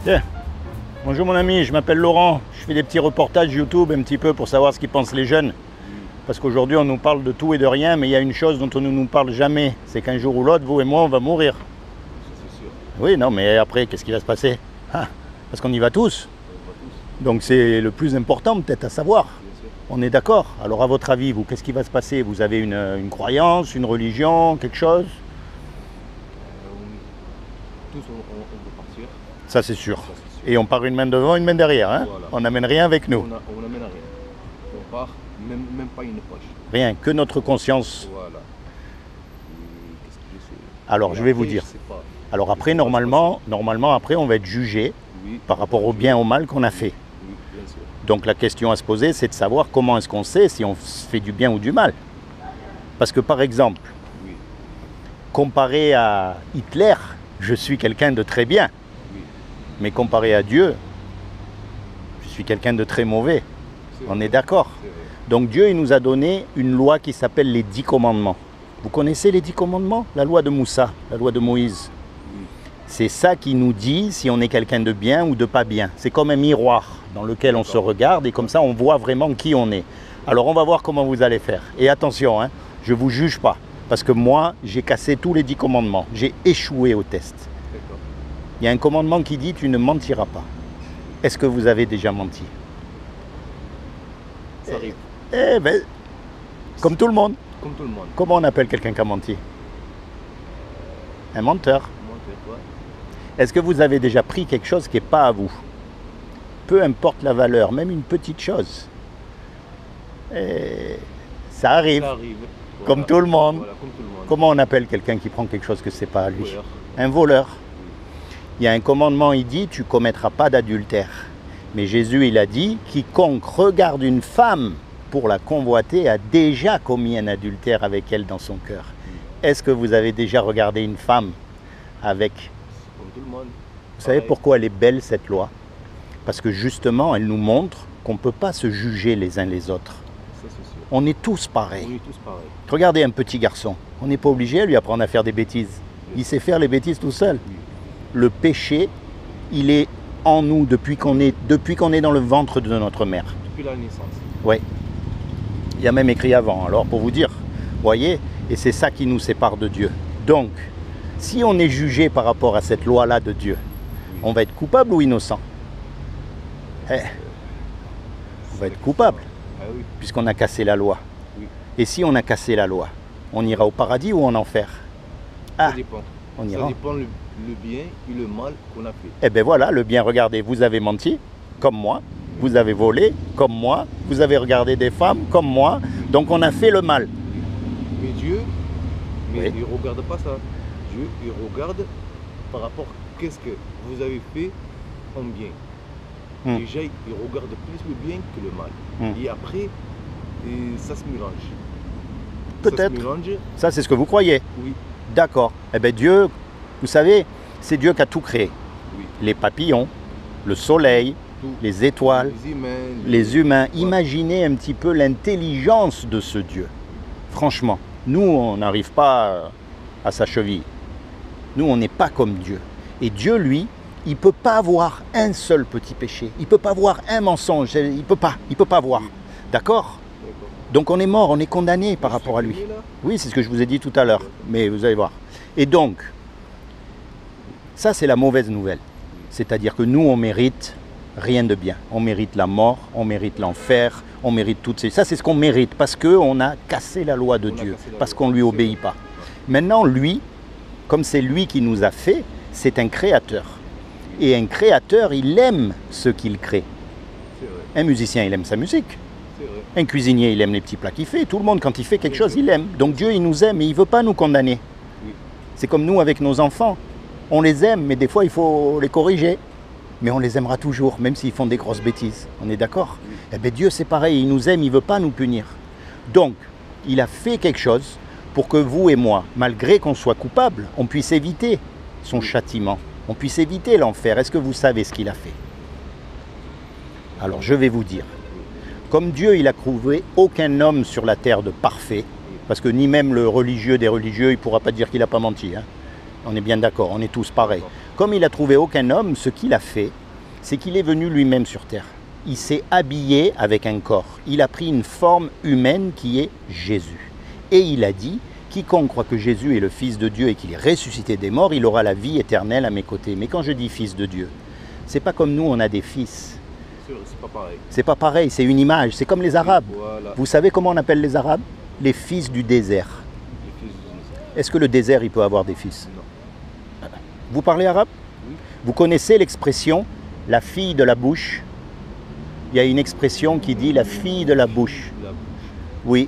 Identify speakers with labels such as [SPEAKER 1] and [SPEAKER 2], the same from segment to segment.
[SPEAKER 1] Tiens, bonjour mon ami, je m'appelle Laurent. Je fais des petits reportages YouTube un petit peu pour savoir ce qu'ils pensent les jeunes. Parce qu'aujourd'hui on nous parle de tout et de rien, mais il y a une chose dont on ne nous parle jamais. C'est qu'un jour ou l'autre, vous et moi, on va mourir.
[SPEAKER 2] C'est sûr.
[SPEAKER 1] Oui, non, mais après, qu'est-ce qui va se passer? Parce qu'on y va tous. Donc c'est le plus important peut-être à savoir. On est d'accord. Alors à votre avis, vous, qu'est-ce qui va se passer? Vous avez une croyance, une religion, quelque chose?
[SPEAKER 2] Tous on peut partir.
[SPEAKER 1] Ça c'est sûr. Et on part une main devant, une main derrière. Hein,
[SPEAKER 2] voilà.
[SPEAKER 1] On n'amène rien avec nous.
[SPEAKER 2] On n'amène rien. On part, même pas une poche.
[SPEAKER 1] Rien, que notre conscience.
[SPEAKER 2] Voilà. Qu'est-ce que je sais?
[SPEAKER 1] Alors je vais vous dire. Alors après, normalement, après, on va être jugé par rapport au bien, au mal qu'on a fait.
[SPEAKER 2] Oui, bien sûr.
[SPEAKER 1] Donc la question à se poser, c'est de savoir comment est-ce qu'on sait si on fait du bien ou du mal. Parce que par exemple, comparé à Hitler, je suis quelqu'un de très bien. Mais comparé à Dieu, je suis quelqu'un de très mauvais. On est d'accord. Donc Dieu, il nous a donné une loi qui s'appelle les 10 commandements. Vous connaissez les 10 commandements? La loi de Moussa, la loi de Moïse. C'est ça qui nous dit si on est quelqu'un de bien ou de pas bien. C'est comme un miroir dans lequel on se regarde et comme ça on voit vraiment qui on est. Alors on va voir comment vous allez faire. Et attention, hein, je ne vous juge pas. Parce que moi, j'ai cassé tous les 10 commandements. J'ai échoué au test. Il y a un commandement qui dit « tu ne mentiras pas ». Est-ce que vous avez déjà menti?
[SPEAKER 2] Ça arrive.
[SPEAKER 1] Eh ben, comme tout le monde.
[SPEAKER 2] Comme tout le monde.
[SPEAKER 1] Comment on appelle quelqu'un qui a menti? Un menteur. Est-ce que vous avez déjà pris quelque chose qui n'est pas à vous? Peu importe la valeur, même une petite chose. Et ça arrive.
[SPEAKER 2] Ça arrive.
[SPEAKER 1] Comme tout le monde.
[SPEAKER 2] Voilà, comme tout le monde.
[SPEAKER 1] Comment on appelle quelqu'un qui prend quelque chose que ce n'est pas à lui?
[SPEAKER 2] Voleur.
[SPEAKER 1] Un voleur. Il y a un commandement, il dit, tu ne commettras pas d'adultère. Mais Jésus, il a dit, quiconque regarde une femme pour la convoiter a déjà commis un adultère avec elle dans son cœur. Est-ce que vous avez déjà regardé une femme avec...
[SPEAKER 2] Comme tout le monde.
[SPEAKER 1] Vous savez pourquoi elle est belle, cette loi? Parce que justement, elle nous montre qu'on ne peut pas se juger les uns les autres.
[SPEAKER 2] Ça, c'est sûr.
[SPEAKER 1] On est tous pareils.
[SPEAKER 2] On est tous pareils.
[SPEAKER 1] Regardez un petit garçon. On n'est pas obligé à lui apprendre à faire des bêtises. Il sait faire les bêtises tout seul. Le péché, il est en nous depuis qu'on est dans le ventre de notre mère.
[SPEAKER 2] Depuis la naissance.
[SPEAKER 1] Oui. Il y a même écrit avant, alors pour vous dire, voyez, et c'est ça qui nous sépare de Dieu. Donc, si on est jugé par rapport à cette loi-là de Dieu, on va être coupable ou innocent? On va être coupable, puisqu'on a cassé la loi. Et si on a cassé la loi, on ira au paradis ou en enfer?
[SPEAKER 2] Ça dépend.
[SPEAKER 1] On ira.
[SPEAKER 2] Ça dépend le bien et le mal qu'on a fait.
[SPEAKER 1] Eh bien voilà, le bien, regardez, vous avez menti, comme moi, vous avez volé, comme moi, vous avez regardé des femmes, comme moi, donc on a fait le mal.
[SPEAKER 2] Mais Dieu, il ne regarde pas ça. Dieu, il regarde par rapport à qu'est-ce que vous avez fait en bien. Déjà, il regarde plus le bien que le mal. Et après, ça se mélange.
[SPEAKER 1] Peut-être. Ça, c'est ce que vous croyez?
[SPEAKER 2] Oui.
[SPEAKER 1] D'accord. Eh bien Dieu, vous savez, c'est Dieu qui a tout créé.
[SPEAKER 2] Oui.
[SPEAKER 1] Les papillons, le soleil, les étoiles, les humains. Imaginez un petit peu l'intelligence de ce Dieu. Franchement, nous, on n'arrive pas à sa cheville. Nous, on n'est pas comme Dieu. Et Dieu, lui, il ne peut pas avoir un seul petit péché. Il ne peut pas avoir un mensonge. Il ne peut pas voir. D'accord? Donc on est mort, on est condamné par rapport à lui. Oui, c'est ce que je vous ai dit tout à l'heure. Mais vous allez voir. Et donc, ça c'est la mauvaise nouvelle. C'est-à-dire que nous, on mérite rien de bien. On mérite la mort, on mérite l'enfer, on mérite toutes ces... Ça c'est ce qu'on mérite parce qu'on a cassé la loi de Dieu, parce qu'on ne lui obéit pas. Maintenant, lui, comme c'est lui qui nous a fait, c'est un créateur. Et un créateur, il aime ce qu'il crée. Un musicien, il aime sa musique. Un cuisinier, il aime les petits plats qu'il fait. Tout le monde, quand il fait quelque chose, il aime. Donc Dieu, il nous aime et il ne veut pas nous condamner. C'est comme nous avec nos enfants. On les aime, mais des fois, il faut les corriger. Mais on les aimera toujours, même s'ils font des grosses bêtises. On est d'accord? Eh bien, Dieu, c'est pareil. Il nous aime, il ne veut pas nous punir. Donc, il a fait quelque chose pour que vous et moi, malgré qu'on soit coupables, on puisse éviter son châtiment. On puisse éviter l'enfer. Est-ce que vous savez ce qu'il a fait? Alors, je vais vous dire. Comme Dieu, il a trouvé aucun homme sur la terre de parfait, parce que ni même le religieux des religieux, il ne pourra pas dire qu'il n'a pas menti. Hein. On est bien d'accord, on est tous pareils. Comme il n'a trouvé aucun homme, ce qu'il a fait, c'est qu'il est venu lui-même sur terre. Il s'est habillé avec un corps. Il a pris une forme humaine qui est Jésus. Et il a dit, quiconque croit que Jésus est le Fils de Dieu et qu'il est ressuscité des morts, il aura la vie éternelle à mes côtés. Mais quand je dis Fils de Dieu, c'est pas comme nous, on a des fils.
[SPEAKER 2] C'est pas pareil.
[SPEAKER 1] C'est pas pareil, c'est une image. C'est comme les Arabes.
[SPEAKER 2] Voilà.
[SPEAKER 1] Vous savez comment on appelle les Arabes? Les fils du désert.
[SPEAKER 2] Les fils du désert.
[SPEAKER 1] Est-ce que le désert, il peut avoir des fils?
[SPEAKER 2] Non.
[SPEAKER 1] Vous parlez arabe?
[SPEAKER 2] Oui.
[SPEAKER 1] Vous connaissez l'expression « la fille de la bouche » ? Il y a une expression qui dit « la fille de la bouche ».
[SPEAKER 2] La bouche.
[SPEAKER 1] Oui.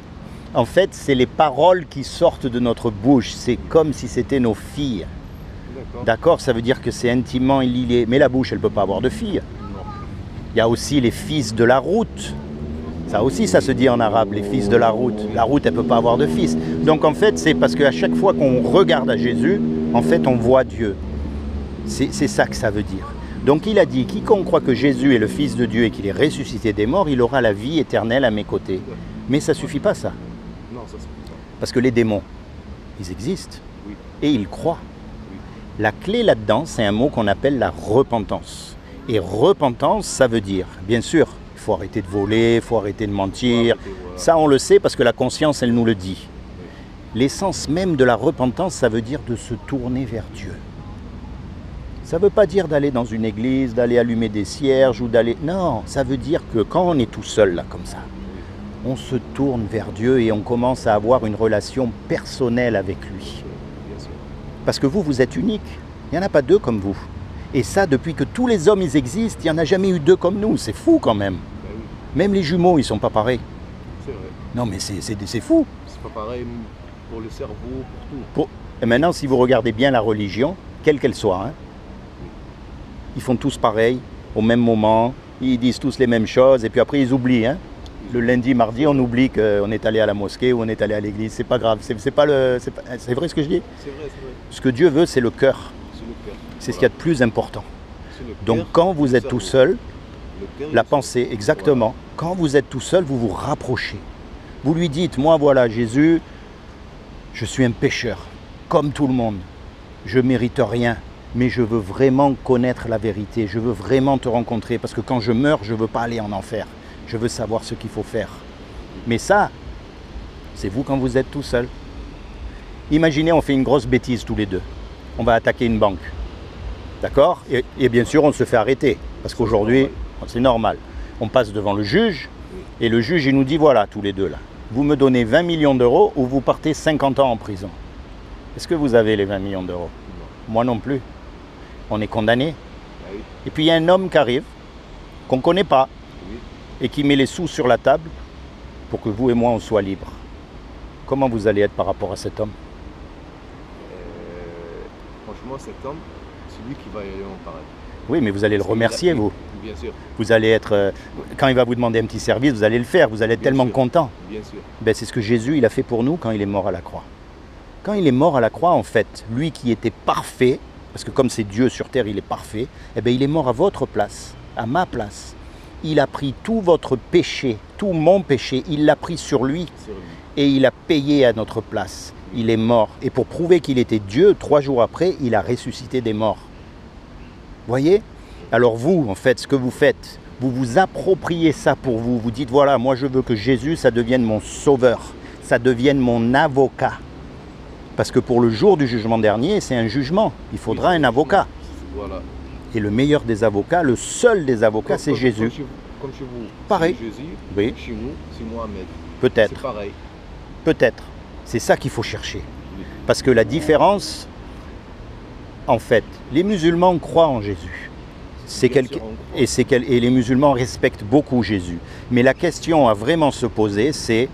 [SPEAKER 1] En fait, c'est les paroles qui sortent de notre bouche. C'est comme si c'était nos filles.
[SPEAKER 2] D'accord.
[SPEAKER 1] D'accord? Ça veut dire que c'est intimement lié. Mais la bouche, elle ne peut pas avoir de filles.
[SPEAKER 2] Non.
[SPEAKER 1] Il y a aussi les fils de la route. Ça aussi, ça se dit en arabe, les fils de la route. La route, elle ne peut pas avoir de fils. Donc en fait, c'est parce qu'à chaque fois qu'on regarde à Jésus, en fait, on voit Dieu. C'est ça que ça veut dire. Donc il a dit, quiconque croit que Jésus est le Fils de Dieu et qu'il est ressuscité des morts, il aura la vie éternelle à mes côtés. Mais ça ne suffit pas ça.
[SPEAKER 2] Non, ça suffit pas.
[SPEAKER 1] Parce que les démons, ils existent.
[SPEAKER 2] Oui.
[SPEAKER 1] Et ils croient.
[SPEAKER 2] Oui.
[SPEAKER 1] La clé là-dedans, c'est un mot qu'on appelle la repentance. Et repentance, ça veut dire, bien sûr, il faut arrêter de voler, il faut arrêter de mentir.
[SPEAKER 2] Voilà.
[SPEAKER 1] Ça, on le sait parce que la conscience, elle nous le dit. L'essence même de la repentance, ça veut dire de se tourner vers Dieu. Ça ne veut pas dire d'aller dans une église, d'aller allumer des cierges ou d'aller... Non, ça veut dire que quand on est tout seul, là, comme ça, on se tourne vers Dieu et on commence à avoir une relation personnelle avec lui.
[SPEAKER 2] Bien sûr.
[SPEAKER 1] Parce que vous, vous êtes unique. Il n'y en a pas deux comme vous. Et ça, depuis que tous les hommes ils existent, il n'y en a jamais eu deux comme nous. C'est fou quand même.
[SPEAKER 2] Ben oui,
[SPEAKER 1] Même les jumeaux, ils ne sont pas pareils.
[SPEAKER 2] c'est vrai.
[SPEAKER 1] Non, mais c'est fou.
[SPEAKER 2] C'est pas pareil pour le cerveau, pour tout.
[SPEAKER 1] Et maintenant, si vous regardez bien la religion, quelle qu'elle soit, hein, ils font tous pareil, au même moment, ils disent tous les mêmes choses, et puis après ils oublient. Hein. Le lundi, mardi, on oublie qu'on est allé à la mosquée ou on est allé à l'église. C'est pas grave. C'est vrai ce que je dis?
[SPEAKER 2] C'est vrai, c'est vrai.
[SPEAKER 1] Ce que Dieu veut, c'est le cœur.
[SPEAKER 2] C'est le cœur.
[SPEAKER 1] C'est ce qu'il y a de plus important.
[SPEAKER 2] C'est le
[SPEAKER 1] Donc
[SPEAKER 2] cœur,
[SPEAKER 1] quand vous
[SPEAKER 2] le
[SPEAKER 1] êtes tout
[SPEAKER 2] cerveau.
[SPEAKER 1] seul,
[SPEAKER 2] Le cœur et
[SPEAKER 1] la
[SPEAKER 2] le
[SPEAKER 1] pensée,
[SPEAKER 2] cerveau.
[SPEAKER 1] exactement. Quand vous êtes tout seul, vous vous rapprochez. Vous lui dites, moi voilà, Jésus, je suis un pécheur, comme tout le monde. Je ne mérite rien, mais je veux vraiment connaître la vérité. Je veux vraiment te rencontrer, parce que quand je meurs, je ne veux pas aller en enfer. Je veux savoir ce qu'il faut faire. Mais ça, c'est vous quand vous êtes tout seul. Imaginez, on fait une grosse bêtise tous les deux. On va attaquer une banque. D'accord? Et bien sûr, on se fait arrêter. Parce qu'aujourd'hui, c'est normal. On passe devant le juge. Et le juge, il nous dit, voilà, tous les deux là. Vous me donnez 20 millions d'euros ou vous partez 50 ans en prison. Est-ce que vous avez les 20 millions d'euros?
[SPEAKER 2] Non.
[SPEAKER 1] Moi non plus. On est condamné.
[SPEAKER 2] Ah oui,
[SPEAKER 1] Et puis il y a un homme qui arrive, qu'on ne connaît pas,
[SPEAKER 2] oui.
[SPEAKER 1] et qui met les sous sur la table pour que vous et moi, on soit libres. Comment vous allez être par rapport à cet homme?
[SPEAKER 2] Franchement, cet homme, c'est lui qui va y aller en paradis.
[SPEAKER 1] Oui, mais vous allez le
[SPEAKER 2] Parce qu'il
[SPEAKER 1] remercier,
[SPEAKER 2] a-
[SPEAKER 1] vous.
[SPEAKER 2] Bien sûr,
[SPEAKER 1] Vous allez être... quand il va vous demander un petit service, vous allez le faire. Vous allez être
[SPEAKER 2] Bien
[SPEAKER 1] tellement
[SPEAKER 2] sûr.
[SPEAKER 1] content.
[SPEAKER 2] bien sûr.
[SPEAKER 1] Ben, c'est ce que Jésus il a fait pour nous quand il est mort à la croix. Quand il est mort à la croix, en fait, lui qui était parfait, parce que comme c'est Dieu sur terre, il est parfait, eh ben, il est mort à votre place, à ma place. Il a pris tout votre péché, tout mon péché, il l'a pris sur lui
[SPEAKER 2] Sur lui.
[SPEAKER 1] et il a payé à notre place. Il est mort. Et pour prouver qu'il était Dieu, 3 jours après, il a ressuscité des morts. Voyez? Alors vous, en fait, ce que vous faites, vous vous appropriez ça pour vous. Vous dites, voilà, moi je veux que Jésus, ça devienne mon sauveur, ça devienne mon avocat. Parce que pour le jour du jugement dernier, c'est un jugement. Il faudra un avocat.
[SPEAKER 2] Voilà.
[SPEAKER 1] Et le meilleur des avocats, le seul des avocats, c'est Jésus.
[SPEAKER 2] Comme chez vous.
[SPEAKER 1] Pareil.
[SPEAKER 2] C'est Jésus.
[SPEAKER 1] Oui.
[SPEAKER 2] Chez nous, c'est Mohamed.
[SPEAKER 1] Peut-être,
[SPEAKER 2] C'est pareil.
[SPEAKER 1] peut-être. C'est ça qu'il faut chercher.
[SPEAKER 2] Oui.
[SPEAKER 1] Parce que la différence, en fait, les musulmans croient en Jésus. C'est
[SPEAKER 2] Bien
[SPEAKER 1] quelqu'un.
[SPEAKER 2] sûr, on croit.
[SPEAKER 1] Et les musulmans respectent beaucoup Jésus. Mais la question à vraiment se poser, c'est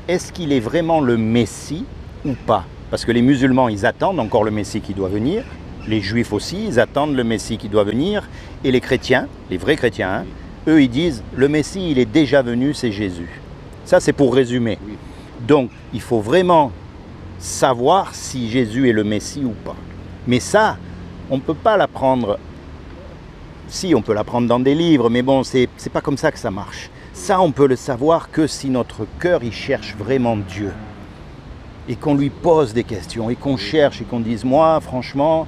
[SPEAKER 1] est-ce qu'il est vraiment le Messie ou pas? Parce que les musulmans, ils attendent encore le Messie qui doit venir. Les juifs aussi, ils attendent le Messie qui doit venir. Et les chrétiens, les vrais chrétiens, hein, eux, ils disent le Messie, il est déjà venu, c'est Jésus. Ça, c'est pour résumer.
[SPEAKER 2] Oui.
[SPEAKER 1] Donc, il faut vraiment savoir si Jésus est le Messie ou pas. Mais ça, on ne peut pas l'apprendre. Si, on peut l'apprendre dans des livres, mais bon, c'est pas comme ça que ça marche. Ça, on peut le savoir que si notre cœur, il cherche vraiment Dieu. Et qu'on lui pose des questions, et qu'on cherche, et qu'on dise, moi, franchement,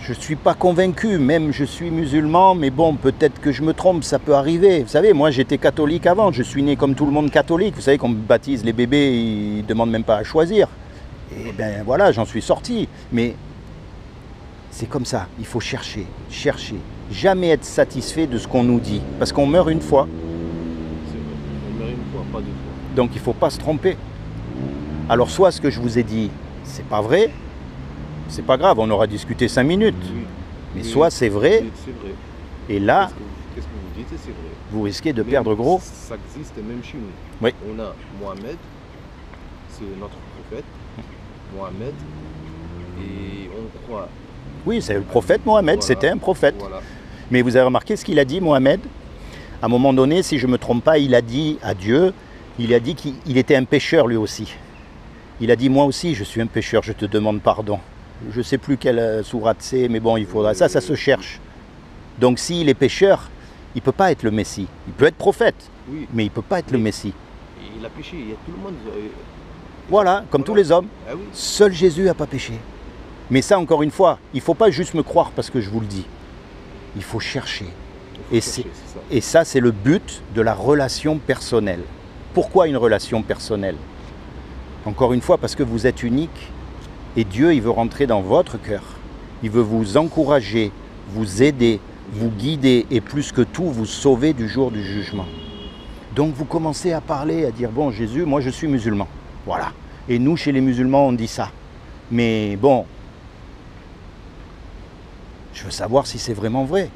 [SPEAKER 1] Je ne suis pas convaincu, même je suis musulman, mais bon, peut-être que je me trompe, ça peut arriver. Vous savez, moi j'étais catholique avant, je suis né comme tout le monde catholique. Vous savez qu'on baptise les bébés, ils ne demandent même pas à choisir. Et bien voilà, j'en suis sorti. Mais c'est comme ça, il faut chercher, chercher. Jamais être satisfait de ce qu'on nous dit, parce qu'on meurt une fois.
[SPEAKER 2] C'est vrai, on meurt une fois, pas deux fois.
[SPEAKER 1] Donc il ne faut pas se tromper. Alors soit ce que je vous ai dit, c'est pas vrai, c'est pas grave, on aura discuté 5 minutes.
[SPEAKER 2] Oui.
[SPEAKER 1] Mais
[SPEAKER 2] Oui,
[SPEAKER 1] soit c'est vrai,
[SPEAKER 2] c'est vrai.
[SPEAKER 1] et là,
[SPEAKER 2] Qu'est-ce que vous dites, c'est vrai.
[SPEAKER 1] vous risquez de
[SPEAKER 2] Mais
[SPEAKER 1] perdre gros.
[SPEAKER 2] Ça existe même chez nous.
[SPEAKER 1] Oui.
[SPEAKER 2] On a Mohamed, c'est notre prophète, Mohamed, et on croit.
[SPEAKER 1] Oui, c'est le prophète Mohamed,
[SPEAKER 2] Voilà.
[SPEAKER 1] c'était un prophète.
[SPEAKER 2] Voilà.
[SPEAKER 1] Mais vous avez remarqué ce qu'il a dit, Mohamed? À un moment donné, si je ne me trompe pas, il a dit à Dieu, il a dit qu'il était un pécheur lui aussi. Il a dit, moi aussi, je suis un pécheur, je te demande pardon. Je ne sais plus quelle sourate c'est, mais bon, il faudra. Ça se cherche. Donc s'il est pécheur, il ne peut pas être le Messie. Il peut être prophète,
[SPEAKER 2] Oui.
[SPEAKER 1] mais il ne peut pas être le Messie.
[SPEAKER 2] Il a péché, il y a tout le monde.
[SPEAKER 1] Voilà, comme tous les hommes.
[SPEAKER 2] Ah oui.
[SPEAKER 1] Seul Jésus n'a pas péché. Mais ça, encore une fois, il ne faut pas juste me croire parce que je vous le dis. Il faut chercher.
[SPEAKER 2] Il
[SPEAKER 1] Et
[SPEAKER 2] faut chercher, c'est ça.
[SPEAKER 1] Et ça, c'est le but de la relation personnelle. Pourquoi une relation personnelle? Encore une fois, parce que vous êtes unique et Dieu, il veut rentrer dans votre cœur. Il veut vous encourager, vous aider, vous guider et plus que tout, vous sauver du jour du jugement. Donc vous commencez à parler, à dire, bon Jésus, moi je suis musulman. Voilà. Et nous, chez les musulmans, on dit ça. Mais bon, je veux savoir si c'est vraiment vrai.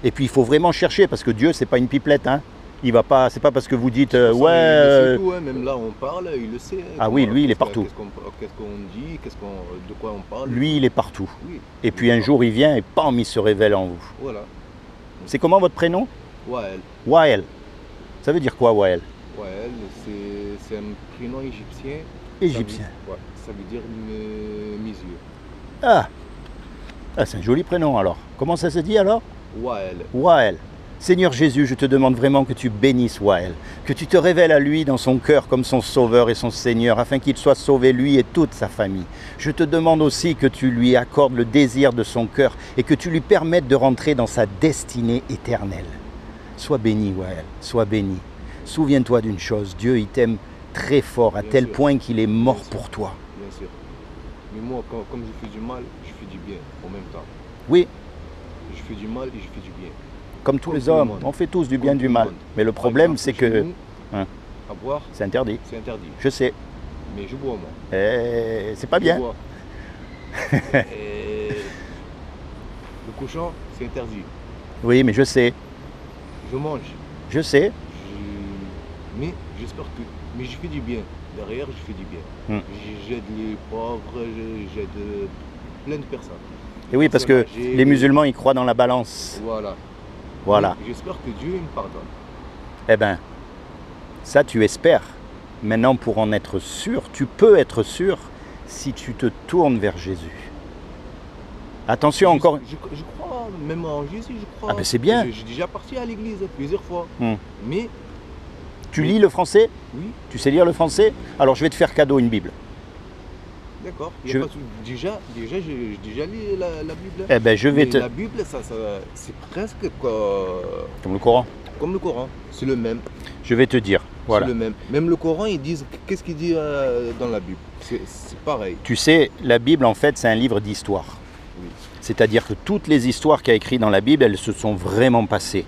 [SPEAKER 1] Et puis il faut vraiment chercher, parce que Dieu, c'est pas une pipelette, hein. Il va pas, c'est pas parce que vous dites
[SPEAKER 2] De toute façon,
[SPEAKER 1] ouais.
[SPEAKER 2] il le sait tout, hein. Même là, on parle, il le sait. Hein.
[SPEAKER 1] Ah oui, lui, il est partout.
[SPEAKER 2] Qu'est-ce qu'on dit, de quoi on parle.
[SPEAKER 1] Lui, il est partout.
[SPEAKER 2] Oui.
[SPEAKER 1] Et puis un jour, il vient et pam, il se révèle en vous.
[SPEAKER 2] Voilà.
[SPEAKER 1] C'est comment votre prénom?
[SPEAKER 2] Wael.
[SPEAKER 1] Wael. Ça veut dire quoi, Wael?
[SPEAKER 2] Wael, c'est un prénom égyptien.
[SPEAKER 1] Égyptien.
[SPEAKER 2] Ça veut dire mes yeux.
[SPEAKER 1] Ah, c'est un joli prénom alors. Comment ça se dit alors?
[SPEAKER 2] Wael.
[SPEAKER 1] Wael. Seigneur Jésus, je te demande vraiment que tu bénisses Wael, que tu te révèles à lui dans son cœur comme son sauveur et son Seigneur, afin qu'il soit sauvé lui et toute sa famille. Je te demande aussi que tu lui accordes le désir de son cœur et que tu lui permettes de rentrer dans sa destinée éternelle. Sois béni Wael, sois béni. Souviens-toi d'une chose, Dieu il t'aime très fort, à tel point qu'il est mort pour toi.
[SPEAKER 2] Bien sûr. Mais moi, comme je fais du mal, je fais du bien en même temps.
[SPEAKER 1] Oui.
[SPEAKER 2] Je fais du mal et je fais du bien.
[SPEAKER 1] Comme tous les hommes, on fait tous du bien, du mal. Mais le problème, c'est que...
[SPEAKER 2] à boire,
[SPEAKER 1] c'est interdit.
[SPEAKER 2] C'est interdit.
[SPEAKER 1] Je sais.
[SPEAKER 2] Mais je bois, moi.
[SPEAKER 1] C'est pas bien.
[SPEAKER 2] Je bois. Le cochon, c'est interdit.
[SPEAKER 1] Oui, mais je sais.
[SPEAKER 2] Je mange.
[SPEAKER 1] Je sais.
[SPEAKER 2] Mais j'espère que... Mais je fais du bien. Derrière, je fais du bien. J'aide les pauvres, j'aide plein de personnes.
[SPEAKER 1] Et oui, parce que les musulmans, ils croient dans la balance.
[SPEAKER 2] Voilà.
[SPEAKER 1] Voilà.
[SPEAKER 2] J'espère que Dieu me pardonne.
[SPEAKER 1] Eh bien, ça tu espères. Maintenant, pour en être sûr, tu peux être sûr si tu te tournes vers Jésus. Attention encore...
[SPEAKER 2] Je crois, même en Jésus, je crois.
[SPEAKER 1] Ah ben c'est bien.
[SPEAKER 2] J'ai déjà parti à l'église plusieurs fois. Mais...
[SPEAKER 1] Tu lis le français?
[SPEAKER 2] Oui.
[SPEAKER 1] Tu sais lire le français? Alors je vais te faire cadeau une Bible.
[SPEAKER 2] D'accord. Déjà, j'ai déjà lu la Bible.
[SPEAKER 1] Eh ben, je vais te...
[SPEAKER 2] La Bible, c'est presque
[SPEAKER 1] comme le Coran.
[SPEAKER 2] Comme le Coran. C'est le même.
[SPEAKER 1] Je vais te dire. Voilà.
[SPEAKER 2] C'est le même. Même le Coran, ils disent qu'est-ce qu'il dit dans la Bible. C'est pareil.
[SPEAKER 1] Tu sais, la Bible, en fait, c'est un livre d'histoire.
[SPEAKER 2] Oui.
[SPEAKER 1] C'est-à-dire que toutes les histoires qu'il y a écrites dans la Bible, elles se sont vraiment passées.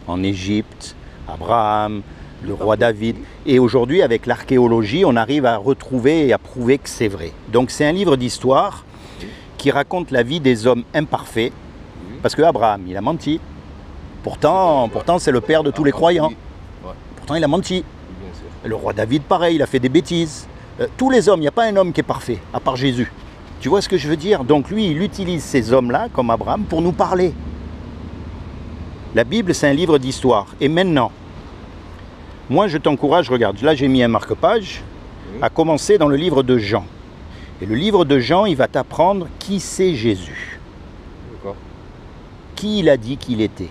[SPEAKER 1] En Égypte, Abraham, le roi David. Et aujourd'hui, avec l'archéologie, on arrive à retrouver et à prouver que c'est vrai. Donc c'est un livre d'histoire qui raconte la vie des hommes imparfaits. Parce que Abraham, il a menti. Pourtant c'est le père de tous les croyants. Pourtant, il a menti. Le roi David, pareil, il a fait des bêtises. Tous les hommes, il n'y a pas un homme qui est parfait, à part Jésus. Tu vois ce que je veux dire? Donc lui, il utilise ces hommes-là, comme Abraham, pour nous parler. La Bible, c'est un livre d'histoire. Et maintenant, moi, je t'encourage, regarde, là j'ai mis un marque-page, à commencer dans le livre de Jean. Et le livre de Jean, il va t'apprendre qui c'est Jésus.
[SPEAKER 2] D'accord.
[SPEAKER 1] Qui il a dit qu'il était.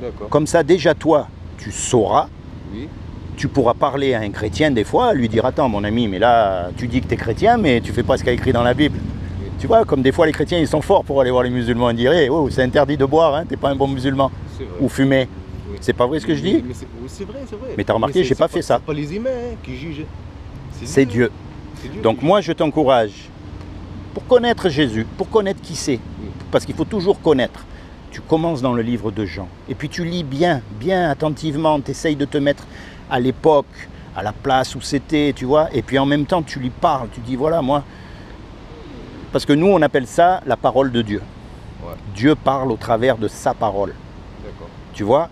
[SPEAKER 2] D'accord.
[SPEAKER 1] Comme ça, déjà toi, tu sauras.
[SPEAKER 2] Oui.
[SPEAKER 1] Tu pourras parler à un chrétien des fois, lui dire « Attends mon ami, mais là, tu dis que tu es chrétien, mais tu fais pas ce qu'il y a écrit dans la Bible. » Tu vois, comme des fois les chrétiens, ils sont forts pour aller voir les musulmans et dire hey, oh, c'est interdit de boire, hein, t'es pas un bon musulman. Ou fumer. Oui. C'est pas vrai ce que je dis?
[SPEAKER 2] C'est vrai, c'est vrai.
[SPEAKER 1] Mais t'as remarqué, j'ai pas fait ça.
[SPEAKER 2] C'est pas les humains qui jugent.
[SPEAKER 1] C'est Dieu. Donc moi, je t'encourage, pour connaître Jésus, pour connaître qui c'est, parce qu'il faut toujours connaître, tu commences dans le livre de Jean. Et puis tu lis bien, bien attentivement, tu essayes de te mettre à l'époque, à la place où c'était, tu vois. Et puis en même temps, tu lui parles, tu dis, voilà, moi... Parce que nous, on appelle ça la parole de Dieu. Ouais. Dieu parle au travers de sa parole. D'accord. Tu vois?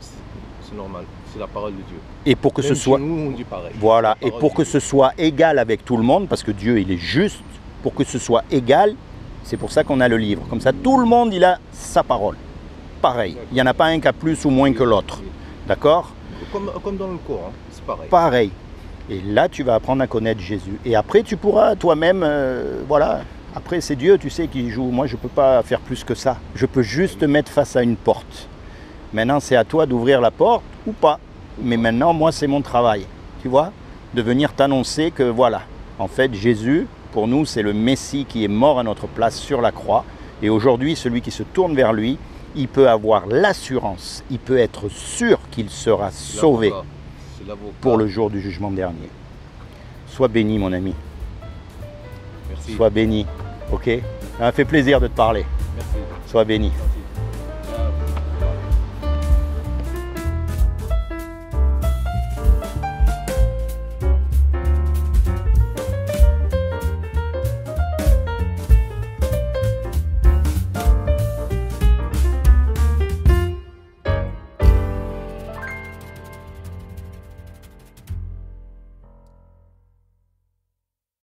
[SPEAKER 2] C'est normal, c'est la parole de Dieu.
[SPEAKER 1] Et pour que
[SPEAKER 2] même
[SPEAKER 1] ce soit...
[SPEAKER 2] nous, on dit pareil.
[SPEAKER 1] Voilà, et pour que ce soit égal avec tout le monde, parce que Dieu, il est juste, pour que ce soit égal, c'est pour ça qu'on a le livre. Comme ça, tout le monde, il a sa parole. Pareil. Il n'y en a pas un qui a plus ou moins que l'autre. D'accord?
[SPEAKER 2] Comme dans le Coran, c'est pareil.
[SPEAKER 1] Pareil. Et là, tu vas apprendre à connaître Jésus. Et après, tu pourras toi-même, voilà... Après, c'est Dieu, tu sais, qui joue. Moi, je ne peux pas faire plus que ça. Je peux juste te mettre face à une porte. Maintenant, c'est à toi d'ouvrir la porte ou pas. Mais maintenant, moi, c'est mon travail. Tu vois? De venir t'annoncer que, voilà, en fait, Jésus, pour nous, c'est le Messie qui est mort à notre place sur la croix. Et aujourd'hui, celui qui se tourne vers lui, il peut avoir l'assurance, il peut être sûr qu'il sera sauvé pour le jour du jugement dernier. Sois béni, mon ami.
[SPEAKER 2] Merci.
[SPEAKER 1] Sois béni. Ok? Ça m'a fait plaisir de te parler.
[SPEAKER 2] Merci.
[SPEAKER 1] Sois béni.
[SPEAKER 2] Merci.